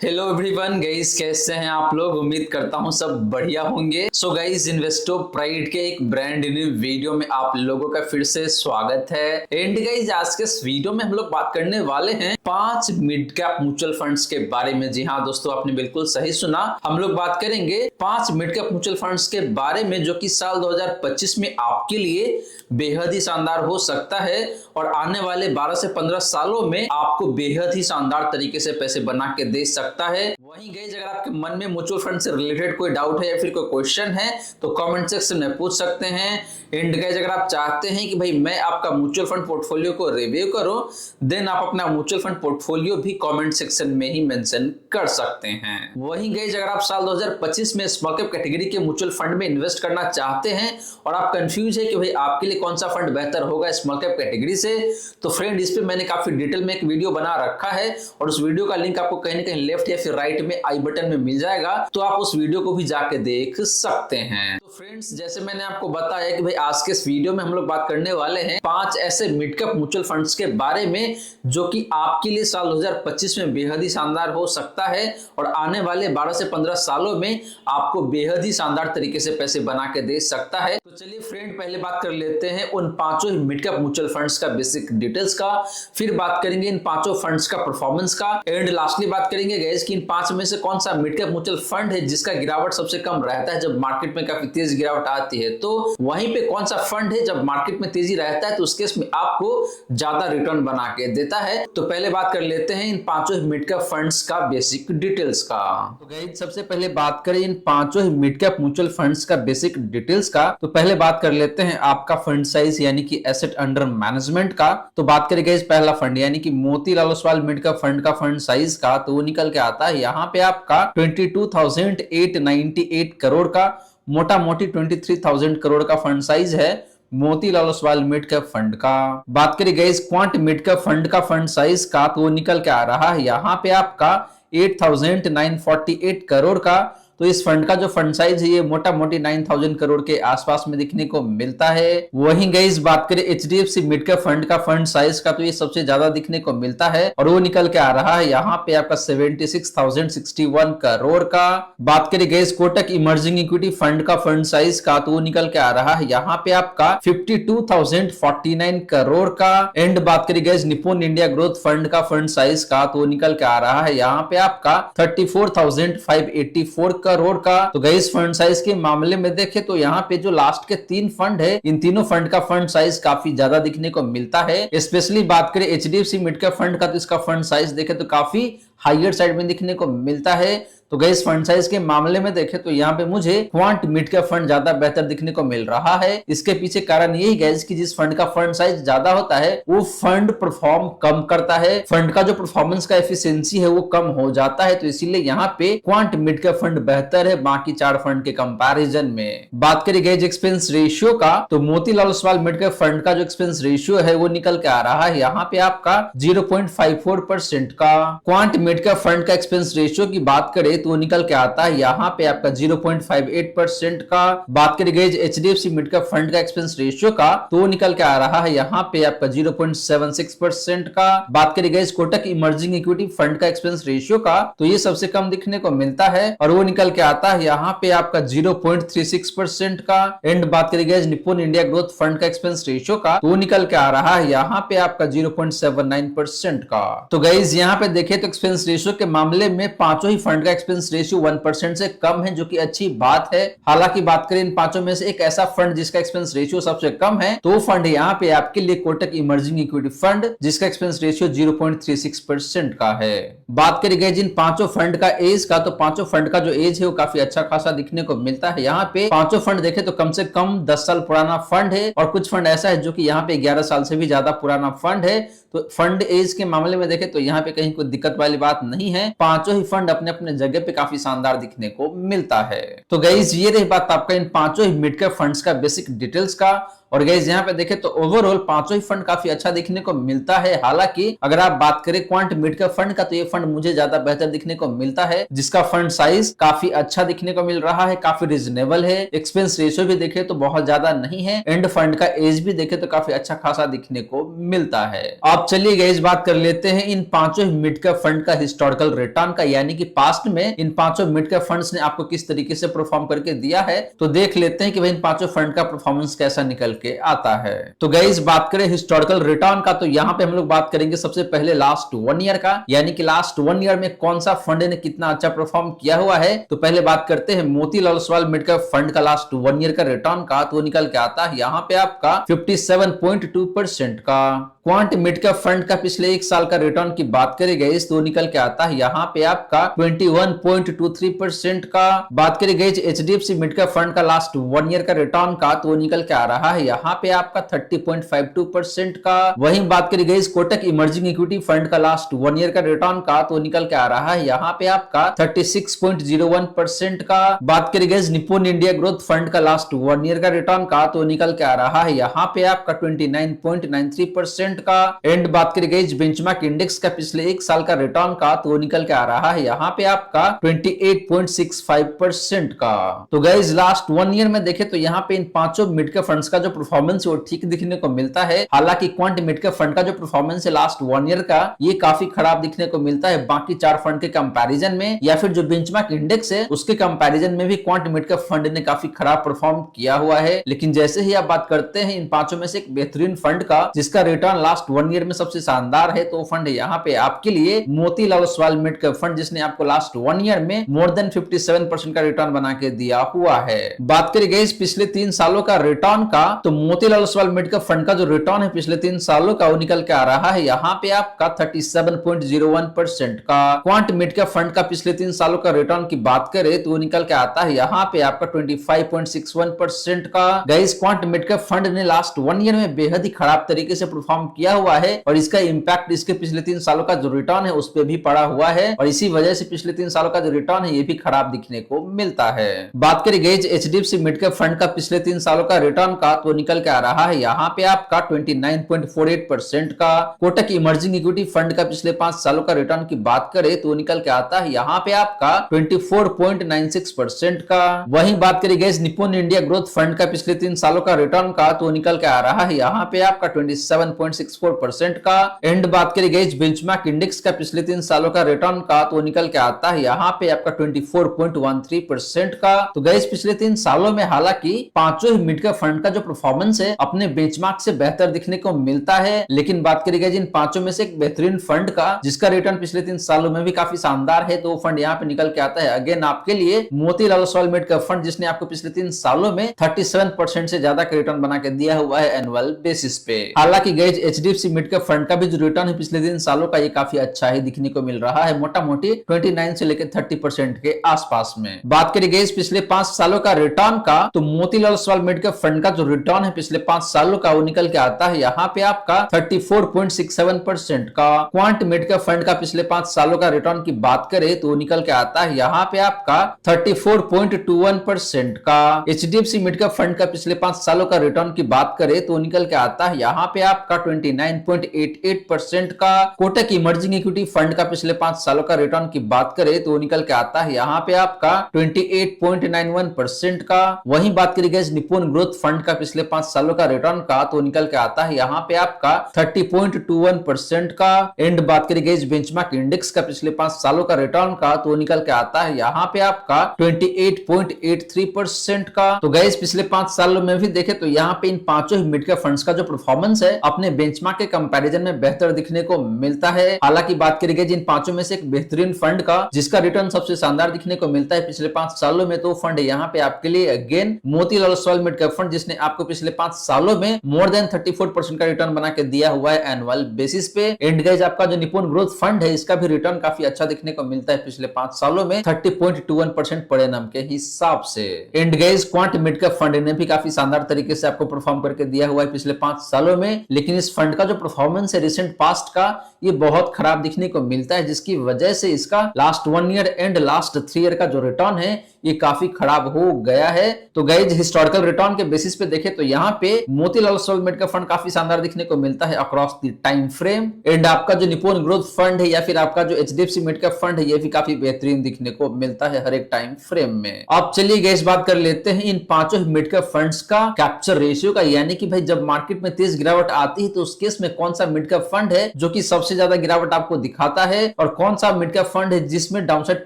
Hello everyone guys, कैसे हैं आप लोग। उम्मीद करता हूं सब बढ़िया होंगे। सो गाइस, इन्वेस्टो प्राइड के एक ब्रांड न्यू वीडियो में आप लोगों का फिर से स्वागत है। एंड गाइस, आज के इस वीडियो में हम लोग बात करने वाले हैं 5 मिड कैप म्यूचुअल फंड्स के बारे में। जी हाँ दोस्तों, आपने बिल्कुल सही सुना। हम लोग बात करेंगे 5 मिड कैप म्यूचुअल फंड्स के बारे में जो कि साल 2025 में आपके लिए बेहद ही शानदार हो सकता है और आने वाले 12 से 15 सालों में आपको बेहद ही शानदार तरीके से पैसे बना के दे सकता है। वहीं गाइस, अगर आपके मन में म्यूचुअल फंड से रिलेटेड कोई डाउट है या फिर कोई क्वेश्चन है तो कमेंट सेक्शन में पूछ सकते हैं। एंड गाइस, अगर आप चाहते हैं कि भाई मैं आपका म्यूचुअल फंड पोर्टफोलियो को रिव्यू करूं, देन आप अपना म्यूचुअल फंड पोर्टफोलियो भी कमेंट सेक्शन में ही मेंशन कर सकते हैं। वहीं गाइस, अगर आप साल 2025 में स्मॉल कैप कैटेगरी के म्यूचुअल फंड में इन्वेस्ट करना चाहते हैं और आप कंफ्यूज है कि भाई आपके लिए कौन सा फंड बेहतर होगा स्मॉल कैप कैटेगरी से, तो फ्रेंड इस पे मैंने काफी डिटेल में एक वीडियो बना रखा है और उस वीडियो का लिंक आपको कहीं ना कहीं लेफ्ट या फिर राइट में आई बटन में मिल जाएगा, तो आप उस वीडियो को भी जाके देख सकते हैं। तो फ्रेंड्स, जैसे मैंने आपको बताया कि भाई आज के इस वीडियो में हम लोग बात करने वाले हैं 5 ऐसे मिड कैप म्यूचुअल फंड्स के बारे में जो कि आपके लिए साल 2025 में बेहद ही शानदार हो सकता है और आने वाले 12 से 15 सालों में आपको बेहद ही शानदार तरीके से पैसे बना के दे सकता है। तो चलिए फ्रेंड, पहले बात कर लेते हैं उन 5 मिड कैप म्यूचुअल फंड्स का बेसिक डिटेल्स का, फिर बात करेंगे इन 5 फंड्स का परफॉर्मेंस का, एंड लास्टली बात करेंगे गाइस कि इन 5 में से कौन सा मिड कैप म्यूचुअल फंड है जिसका गिरावट सबसे कम रहता है जब मार्केट में काफी तेज गिरावट आती है, तो वहीं पे कौन सा फंड है जब मार्केट में तेजी रहता है तो उस केस में आपको ज्यादा रिटर्न बना के देता है। तो पहले बात कर लेते हैं इन 5 मिड कैप फंड्स का बेसिक डिटेल्स का। तो गाइस, सबसे पहले बात करें इन 5 मिड कैप म्यूचुअल फंड्स का बेसिक डिटेल्स का, तो पहले बात कर लेते हैं आपका फंड साइज यानी कि एसेट अंडर मैनेजमेंट का। तो बात करें गाइस पहला फंड यानी कि Motilal Oswal mid cap fund का फंड साइज का, तो वो निकल के आता है यहाँ पे आपका 22,898 करोड़ का, मोटा मोटी 23,000 करोड़ का फंड साइज है Motilal Oswal mid cap fund का। बात करें guys quant mid cap fund का फंड साइज का, तो वो निकल के आ रहा है यहाँ पे आपका 8,948 करोड़ का। तो इस फंड का जो फंड साइज है ये मोटा मोटी 9,000 करोड़ के आसपास में दिखने को मिलता है। वहीं गाइस बात करें एचडीएफसी मिड कैप फंड का फंड साइज का, तो ये सबसे ज्यादा दिखने को मिलता है और वो निकल के आ रहा है यहाँ पे आपका 76,061 करोड़ का। बात करें guys Kotak emerging equity fund का फंड साइज का, तो वो निकल के आ रहा है यहाँ पे आपका 52,049 करोड़ का। एंड बात करें guys Nippon India growth fund का फंड साइज का, तो वो निकल के आ रहा है यहाँ पे आपका 34,584 करोड़ का। तो गाइस फंड साइज के मामले में देखें तो यहाँ पे जो लास्ट के 3 फंड है, इन तीनों फंड का फंड साइज काफी ज्यादा दिखने को मिलता है। स्पेशली बात करें एचडीएफसी मिड कैप फंड का, तो इसका फंड साइज देखें तो काफी हाईयर साइड में दिखने को मिलता है। तो गाइस फंड साइज के मामले में देखें तो यहाँ पे मुझे क्वांट मिड कैप फंड ज्यादा बेहतर दिखने को मिल रहा है। इसके पीछे कारण यही गाइस कि जिस फंड का फंड साइज ज्यादा होता है वो फंड परफॉर्म कम करता है, फंड का जो परफॉर्मेंस का एफिशिएंसी है वो कम हो जाता है। तो इसीलिए यहाँ पे क्वांट मिड कैप फंड बेहतर है बाकी 4 फंड के कंपैरिजन में। बात करें गाइस एक्सपेंस रेशियो का, तो Motilal Oswal mid cap fund का जो एक्सपेंस रेशियो है वो निकल के आ रहा है यहाँ पे आपका 0.54% का। क्वांट मिड कैप फंड का एक्सपेंस रेशियो की बात करें तो निकल के आता है यहाँ पे आपका 0.58% का। बात करें guys HDFC mid cap fund का एक्सपेंस रेशियो का, तो निकल के आ रहा है यहाँ पे आपका 0.76% का। बात करें guys Kotak emerging equity fund का एक्सपेंस रेशियो का, तो ये सबसे कम दिखने को मिलता है और वो निकल के आता है यहाँ पे आपका 0.36% का। एंड बात करें guys Nippon India growth fund का एक्सपेंस रेशियो का, तो निकल के आ रहा है यहाँ पे आपका 0.79% का। तो गाइस यहाँ पे देखें तो एक्सपेंस रेशियो के मामले में 5 ही फंड का एक्सपेंस रेशियो 1% से कम है, जो कि अच्छी बात है। हालांकि बात करें इन 5 में से एक ऐसा फंड जिसका एक्सपेंस रेशियो सबसे कम है, तो फंड यहाँ पे आपके लिए कोटक इमर्जिंग इक्विटी फंड जिसका एक्सपेंस रेशियो 0.36% का है। बात करें गए जिन 5 फंड का एज का, तो 5 फंड का जो एज है वो काफी अच्छा खासा दिखने को मिलता है। यहाँ पे 5 फंड देखे तो कम से कम 10 साल पुराना फंड है और कुछ फंड ऐसा है जो कि यहाँ पे 11 साल से भी ज्यादा पुराना फंड है। तो फंड एज के मामले में देखे तो यहाँ पे कहीं कोई दिक्कत वाली बात नहीं है। 5 ही फंड अपने अपने जगह पे काफी शानदार दिखने को मिलता है। तो गाइस ये रही बात आपका इन 5 ही मिड कैप फंड्स का बेसिक डिटेल्स का। और गाइस यहाँ पे देखें तो ओवरऑल पांचों ही फंड काफी अच्छा दिखने को मिलता है। हालांकि अगर आप बात करें क्वांट मिड कैप फंड का तो ये फंड मुझे ज्यादा बेहतर दिखने को मिलता है, जिसका फंड साइज काफी अच्छा दिखने को मिल रहा है, काफी रिजनेबल है। एक्सपेंस रेशियो भी देखे तो बहुत ज्यादा नहीं है, एंड फंड का एज भी देखे तो काफी अच्छा खासा दिखने को मिलता है। आप चलिए गाइस बात कर लेते हैं इन पांचों मिड कैप फंड का हिस्टोरिकल रिटर्न का, यानी कि पास्ट में इन पांचों मिड कैप फंड्स ने आपको किस तरीके से परफॉर्म करके दिया है। तो देख लेते हैं कि भाई इन पांचों फंड का परफॉर्मेंस कैसा निकल के आता है। तो गाइस बात करें हिस्टोरिकल रिटर्न का तो यहाँ पे हम लोग बात करेंगे सबसे पहले लास्ट 1 ईयर का, यानी कि लास्ट 1 ईयर में कौन सा फंड ने कितना अच्छा परफॉर्म किया हुआ है। तो पहले बात करते हैं Motilal Oswal mid cap fund का लास्ट 1 ईयर का रिटर्न का, तो निकल के आता है यहाँ पे आपका 57.2% का। क्वांट मिड कैप फंड का पिछले एक साल का रिटर्न की बात करें गई तो निकल के आता है यहाँ पे आपका 21.23% का। बात करें गई एचडीएफसी मिड कैप फंड का लास्ट 1 ईयर का रिटर्न का तो निकल के आ रहा है यहाँ पे आपका 30.52% का। वहीं बात करी गई कोटक इमर्जिंग इक्विटी फंड का लास्ट 1 ईयर का रिटर्न का तो निकल के आ रहा है यहाँ पे आपका 36.01% का। बात करी गई निप्पॉन इंडिया ग्रोथ फंड का लास्ट 1 ईयर का रिटर्न का तो निकल के आ रहा है यहाँ पे आपका 29.93% का। एंड बात करी गई बेंचमार्क इंडेक्स का पिछले एक साल का रिटर्न का तो निकल के आ रहा है यहाँ पे आपका 28.65% का। तो गाइज लास्ट 1 ईयर में देखे तो यहाँ पे इन पांचों मिड कैप फंड्स का जो परफॉर्मेंस है वो ठीक दिखने को मिलता है। हालांकि क्वांट मिड कैप फंड का जो परफॉर्मेंस है लास्ट 1 ईयर का ये काफी खराब दिखने को मिलता है बाकी 4 फंड के कंपैरिजन में, या फिर जो बेंचमार्क इंडेक्स है उसके कंपैरिजन में भी क्वांट मिड कैप फंड ने काफी खराब परफॉर्म किया हुआ है। लेकिन जैसे ही आप बात करते हैं इन पांचों में से एक बेहतरीन फंड का जिसका रिटर्न लास्ट 1 ईयर में सबसे शानदार है, तो फंड है यहाँ पे आपके लिए Motilal Oswal mid cap fund, जिसने आपको लास्ट 1 ईयर में मोर देन 57% का रिटर्न बना के दिया हुआ है। बात करी गई पिछले 3 सालों का रिटर्न का तो Motilal Oswal mid cap fund का जो रिटर्न है पिछले 3 सालों का वो निकल के आ रहा है यहाँ पे आपका 37.01% का। क्वांट मिड कैप फंड का पिछले 3 सालों का रिटर्न की बात करें तो वो निकल के आता है यहाँ पे आपका 25.61% का। Guys quant mid cap fund ने लास्ट 1 ईयर में बेहद ही खराब तरीके से परफॉर्म किया हुआ है और इसका इंपैक्ट इसके पिछले 3 सालों का जो रिटर्न है उस पर भी पड़ा हुआ है और इसी वजह से पिछले 3 सालों का जो रिटर्न है ये भी खराब दिखने को मिलता है। बात करें गई एचडीएफसी मिड कैप फंड का पिछले 3 सालों का रिटर्न का तो निकल के आ रहा है यहाँ पे आपका 29.48% का। कोटक इमर्जिंग इक्विटी फंड का पिछले 5 सालों का रिटर्न की बात करें तो निकल के आता है यहाँ पे आपका 24.96% का। वहीं बात करी गई निप्पॉन इंडिया ग्रोथ फंड का पिछले 3 सालों का रिटर्न का तो निकल के आ रहा है यहाँ पे आपका 27.64% का। एंड बात करी गई बेंचमार्क इंडेक्स का पिछले 3 सालों का रिटर्न का तो निकल के आता है यहाँ पे आपका 24.13% का। तो गाइस पिछले 3 सालों में हालांकि पांचों मिड कैप फंड का जो परफॉर्मेंस है अपने बेंचमार्क से बेहतर दिखने को मिलता है, लेकिन बात करी गई जिन पांचों में से एक बेहतरीन फंड का जिसका रिटर्न पिछले 3 सालों में भी काफी शानदार है तो वो फंड यहाँ पे निकल के आता है अगेन आपके लिए Motilal Oswal mid cap fund, जिसने आपको पिछले 3 सालों में 37% से ज्यादा का रिटर्न बना के दिया हुआ है एनुअल बेसिस पे। हालांकि guys HDFC mid cap fund का भी जो रिटर्न है पिछले 3 सालों का ये काफी अच्छा ही दिखने को मिल रहा है, मोटा मोटी 29 से लेकर 30% के आसपास में। बात करी गई पिछले 5 सालों का रिटर्न का तो Motilal Oswal mid cap fund का जो रिटर्न है पिछले 5 सालों का वो निकल के आता है यहाँ पे आपका 34.67% का। क्वांट मिड कैप फंड का पिछले 5 सालों का रिटर्न की बात करें तो निकल के आता है यहाँ पे आपका 34.21% का। एचडीएफसी मिड कैप फंड का पिछले 5 सालों का रिटर्न की बात करें तो निकल के आता है यहाँ पे आपका 29.88% का। कोटक इमर्जिंग इक्विटी फंड का पिछले 5 सालों का रिटर्न की बात करें तो निकल के आता है यहाँ पे आपका 28.91% का। वहीं बात करी गई निप्पॉन ग्रोथ फंड का पिछले 5 सालों का रिटर्न का तो निकल के आता है यहाँ पे आपका 30.21% का। एंड बात करी गई बेंचमार्क इंडेक्स का पिछले 5 सालों का रिटर्न का तो निकल के आता है यहाँ पे आपका 28.83% का। तो गाइस पिछले 5 सालों में भी देखे तो यहाँ पे इन पांचों मिड कैप फंड्स का जो परफॉर्मेंस है अपने बेंचमार्क के कंपैरिजन में बेहतर दिखने को मिलता है। हालांकि बात करी गई जिन पांचों में से एक बेहतरीन फंड का जिसका रिटर्न सबसे शानदार दिखने को मिलता है पिछले 5 सालों में, तो फंड यहाँ पे आपके लिए again Motilal Oswal mid cap fund, जिसने आपको पिछले 5 सालों में मोर देन 34% का रिटर्न बना के दिया हुआ है एनुअल बेसिस पे। एंड गाइस आपका जो निप्पॉन ग्रोथ फंड है इसका भी रिटर्न काफी अच्छा दिखने को मिलता है पिछले 5 सालों में 30.21% परिणाम के हिसाब से। And guys quant mid cap fund ने भी काफी शानदार तरीके से आपको परफॉर्म करके दिया हुआ है पिछले 5 सालों में, लेकिन इस इस फंड का जो परफॉर्मेंस है रिसेंट पास्ट का, ये बहुत खराब दिखने को मिलता है, जिसकी वजह से इसका last 1 year and last 3 year का जो रिटर्न है ये काफी खराब हो गया है। तो गाइज हिस्टोरिकल रिटर्न के बेसिस पे देखें तो यहाँ पे मोतीलाल ओसवाल मिड का फंड काफी शानदार दिखने को मिलता है across the time frame. And आपका जो निप्पॉन ग्रोथ फंड है या फिर आपका जो एचडीएफसी मिड का फंड है ये भी काफी बेहतरीन दिखने को मिलता है हर एक टाइम फ्रेम में। अब चलिए गाइज बात कर लेते हैं इन पांचों मिड का फंड्स का कैप्चर रेशियो का, यानी कि भाई जब मार्केट में तेज गिरावट आती है तो उस केस में कौन सा मिड का फंड है जो कि सबसे ज्यादा गिरावट आपको दिखाता है, और कौन सा मिड का फंड है जिसमें डाउनसाइड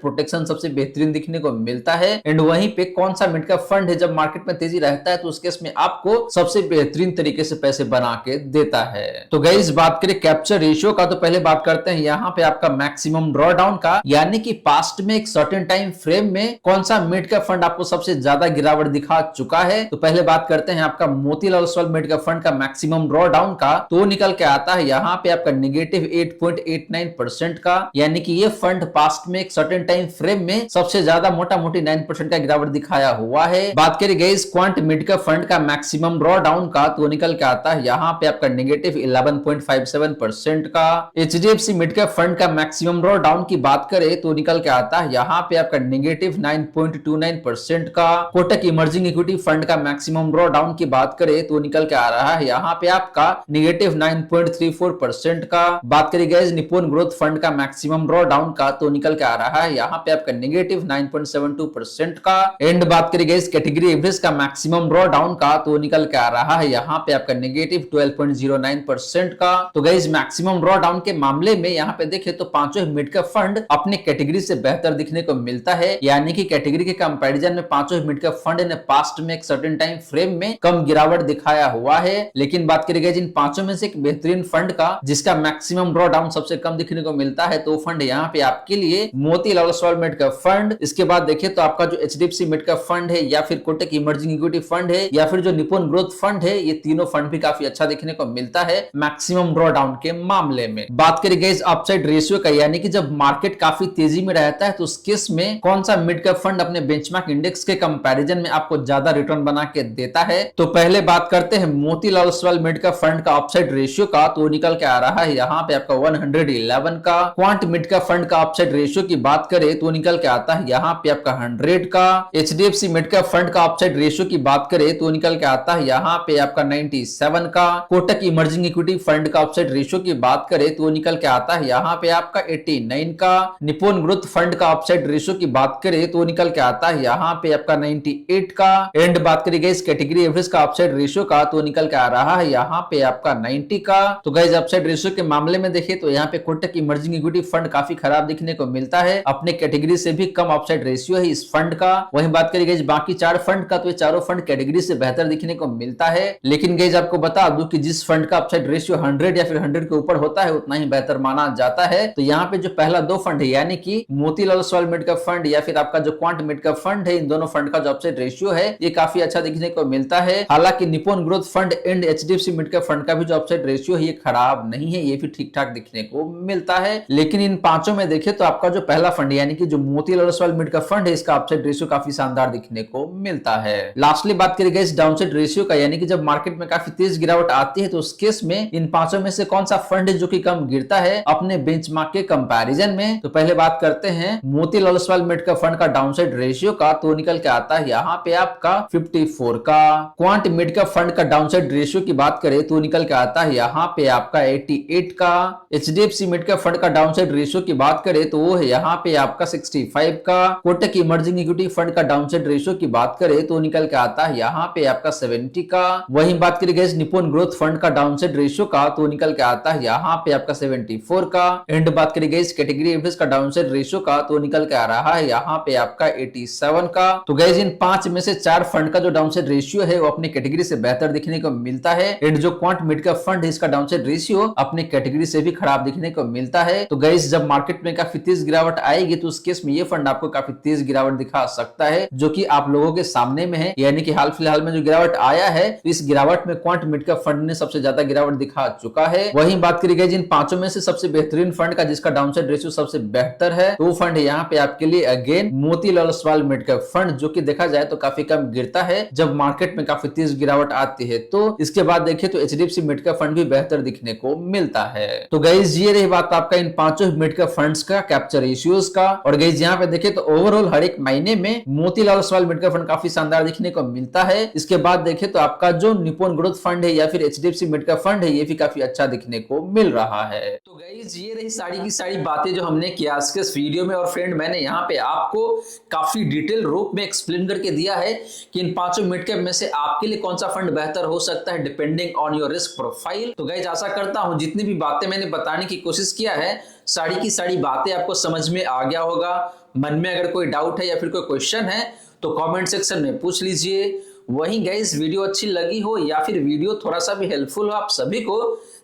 प्रोटेक्शन सबसे बेहतरीन दिखने को मिलता है। एंड वहीं पे कौन सा मिड का फंड है जब मार्केट में तेजी रहता है तो उस केस में आपको सबसे बेहतरीन तरीके से पैसे बना के देता है। तो गाइस बात करें कैप्चर रेशियो का, तो पहले बात करते हैं यहाँ पे आपका मैक्सिमम ड्रॉ डाउन का, यानी कि पास्ट में एक सर्टेन टाइम फ्रेम में कौन सा मिड का फंड आपको सबसे ज्यादा गिरावट दिखा चुका है। तो पहले बात करते हैं आपका मोतीलाल ओसवाल मिड का फंड का मैक्सिमम ड्रॉ डाउन का, तो निकल के आता है यहाँ पे आपका नेगेटिव 8.89% का, यानी कि ये फंड पास्ट में एक सर्टेन टाइम फ्रेम में सबसे ज्यादा मोटा मोटी 9% का गिरावट दिखाया हुआ है। बात करें गाइस क्वांट मिड का फंड का मैक्सिमम ड्रॉ डाउन का, तो निकल के आता है यहाँ पे आपका नेगेटिव 11.57% का। एचडीएफसी मिड का फंड का मैक्सिमम ड्रॉ डाउन की बात करें तो निकल के आता है यहाँ पे आपका नेगेटिव 9.29% का। कोटक इमर्जिंग इक्विटी फंड का मैक्सिमम ड्रॉ डाउन की बात करें तो निकल के आ रहा है यहाँ पे आपका नेगेटिव 9.34% का। बात करें गाइस निप्पॉन ग्रोथ फंड का मैक्सिमम ड्रॉ डाउन का, तो निकल के आ रहा है यहाँ पे आपका नेगेटिव 9.72% का। एंड बात करें गाइस कैटेगरी एवरेज का मैक्सिमम ड्रॉ डाउन का, तो निकल के आ रहा है यहाँ पे आपका नेगेटिव 12.09% का। तो गाइस मैक्सिमम ड्रॉ डाउन के मामले में यहाँ पे देखें तो पांचों मिड का फंड अपने कैटेगरी से बेहतर दिखने को मिलता है, यानी कि कैटेगरी के कंपैरिजन में पांचों मिड का फंड ने पास्ट में एक सर्टेन टाइम फ्रेम में कम गिरावट दिखाया हुआ है। लेकिन बात करें गाइस इन पांचों में से एक बेहतरीन फंड का जिसका मैक्सिमम ड्रॉ डाउन सबसे कम दिखने को मिलता है, तो फंड यहाँ पे आपके लिए मोतीलाल ओसवाल मिड का फंड। इसके बाद देखें तो आपका जो एचडीएफसी मिड का फंड है या फिर कोटक इमर्जिंग इक्विटी फंड है या फिर जो निप्पॉन ग्रोथ फंड है, ये तीनों फंड भी काफी अच्छा दिखने को मिलता है मैक्सिमम ड्रॉ डाउन के मामले में। बात करें गाइस अपसाइड रेशियो का, यानी कि जब मार्केट काफी तेजी में रहता है तो उस केस में कौन सा मिड का फंड अपने बेंचमार्क इंडेक्स के कंपैरिजन में आपको ज्यादा रिटर्न बना के देता है। तो पहले बात करते हैं मोतीलाल ओसवाल मिड का फंड का अपसाइड रेशियो का, तो निकल के आ रहा है यहाँ पे आपका 111 का। क्वांट मिड का फंड का अपसाइड रेशियो की बात करें तो निकल के आता है यहाँ पे आपका 100 का। एचडीएफसी मिड का फंड का अपसाइड रेशियो की बात करें तो निकल के आता है यहाँ पे आपका 97 का। कोटक इमर्जिंग इक्विटी फंड का अपसाइड रेशियो की बात करें तो निकल के आता है यहाँ पे आपका 89 का। निप्पॉन ग्रोथ फंड का अपसाइड रेशियो की बात करें तो निकल के आता है यहाँ पे आपका 98 का। एंड बात करें गाइस कैटेगरी एवरेज का अपसाइड रेशियो का, तो निकल के आ रहा है यहाँ पे आपका 90 का। तो गाइस अपसाइड रेशियो के मामले में देखें तो यहाँ पे कोटक इमर्जिंग इक्विटी फंड काफी खराब दिखने को मिलता है, अपने कैटेगरी से भी कम अपसाइड रेशियो है इस फंड का। वहीं बात करें गाइस बाकी चार फंड का, तो ये चारों फंड कैटेगरी से बेहतर दिखने को मिलता है। लेकिन गाइस आपको बता दूं कि जिस फंड का अपसाइड रेशियो 100 या फिर 100 के ऊपर होता है उतना ही बेहतर माना जाता है। तो यहाँ पे जो पहला दो फंड है यानी कि मोतीलाल ओसवाल मिड का फंड या फिर आपका जो क्वांट मिड का फंड है, इन दोनों फंड का जो अपसाइड रेशियो है ये काफी अच्छा दिखने को मिलता है। हालांकि Nippon growth fund and HDFC mid का फंड का भी जो अपसाइड रेशियो है ये खराब नहीं है, ये भी ठीक ठाक दिखने को मिलता है। लेकिन इन पांचों में देखें तो आपका जो पहला फंड यानी कि जो मोतीलाल ओसवाल मिड का फंड है इसका अपसाइड रेशियो काफी शानदार दिखने को मिलता है। लास्टली बात करें गाइस डाउनसाइड रेशियो का, यानी कि जब मार्केट में काफी तेज गिरावट आती है तो उस केस में इन पांचों में से कौन सा फंड है जो कि कम गिरता है अपने बेंचमार्क के कंपैरिजन में। तो पहले बात करते हैं मोतीलाल ओसवाल मिड का फंड का डाउनसाइड रेशियो का, तो निकल के आता है यहाँ पे आपका 54 का। क्वांट मिड का फंड का डाउनसाइड रेशियो की बात करें तो निकल के आता है यहाँ पे आपका 88 का। एचडीएफसी मिड का फंड का डाउनसाइड रेशियो की बात करें तो वो है यहाँ पे आपका 65 का। कोटक इमर्जिंग इक्विटी फंड का डाउनसाइड रेशियो की बात करें तो निकल के आता है यहाँ पे आपका 70 का। वहीं बात करें गाइस निप्पॉन ग्रोथ फंड का डाउनसाइड रेशियो का, तो निकल के आता है यहाँ पे आपका 74 का। एंड बात करें गाइस कैटेगरी एवरेज का डाउनसाइड रेशियो का, तो निकल के आ रहा है यहाँ पे आपका 87 का। तो गाइस इन पांच में से चार फंड का जो डाउनसाइड रेशियो है वो अपनी कैटेगरी से बेहतर दिखने को मिलता है। एंड जो क्वांट मिड का फंड है इसका डाउनसाइड रेशियो अपनी कैटेगरी से भी खराब दिखने को मिलता है। तो गाइस जब मार्केट में काफी तेज गिरावट आएगी तो उस केस में ये फंड आपको काफी तेज गिरावट दिखा सकता है, जो कि आप लोगों के सामने में है। यानी कि हाल फिलहाल में जो गिरावट आया है तो इस गिरावट में क्वांट मिड का फंड ने सबसे ज्यादा गिरावट दिखा चुका है। वहीं बात करी गई जिन पांचों में से सबसे बेहतरीन फंड का जिसका डाउनसाइड रेशियो सबसे बेहतर है, तो वो फंड है यहाँ पे आपके लिए अगेन मोतीलाल ओसवाल मिड का फंड, जो कि देखा जाए तो काफी कम गिरता है जब मार्केट में काफी तेज गिरावट आती है। तो इसके बाद देखिए तो HDFC mid mid cap fund भी बेहतर दिखने को मिलता है। तो गाइस ये रही बात आपका इन पांचों मिड कैप फंड्स का कैप्चर रेशियोज का। और गाइस यहाँ पे देखे तो ओवरऑल हर एक महीने में Motilal Oswal mid cap fund काफी शानदार दिखने को मिलता है। इसके बाद देखे तो आपका जो निप्पॉन ग्रोथ फंड है या फिर एचडीएफसी मिड कैप फंड है ये भी काफी अच्छा दिखने को मिल रहा है। तो गाइस ये रही सारी की सारी बातें जो हमने किया आज के इस वीडियो में। और फ्रेंड मैंने यहाँ पे आपको काफी डिटेल रूप में एक्सप्लेन करके दिया है कि इन पांचों मिड कैप में से आपके लिए कौन सा फंड बेहतर हो सकता है depending on your risk profile. तो गाइस आशा करता हूं जितनी भी बातें मैंने बताने की कोशिश किया है सारी की सारी बातें आपको समझ में आ गया होगा। मन में अगर कोई डाउट है या फिर कोई क्वेश्चन है तो कमेंट सेक्शन में पूछ लीजिए। वहीं गाइस वीडियो अच्छी लगी हो या फिर वीडियो थोड़ा सा भी हेल्पफुल हो आप सभी को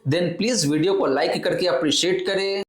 देन प्लीज वीडियो को लाइक करके अप्रिशिएट करें।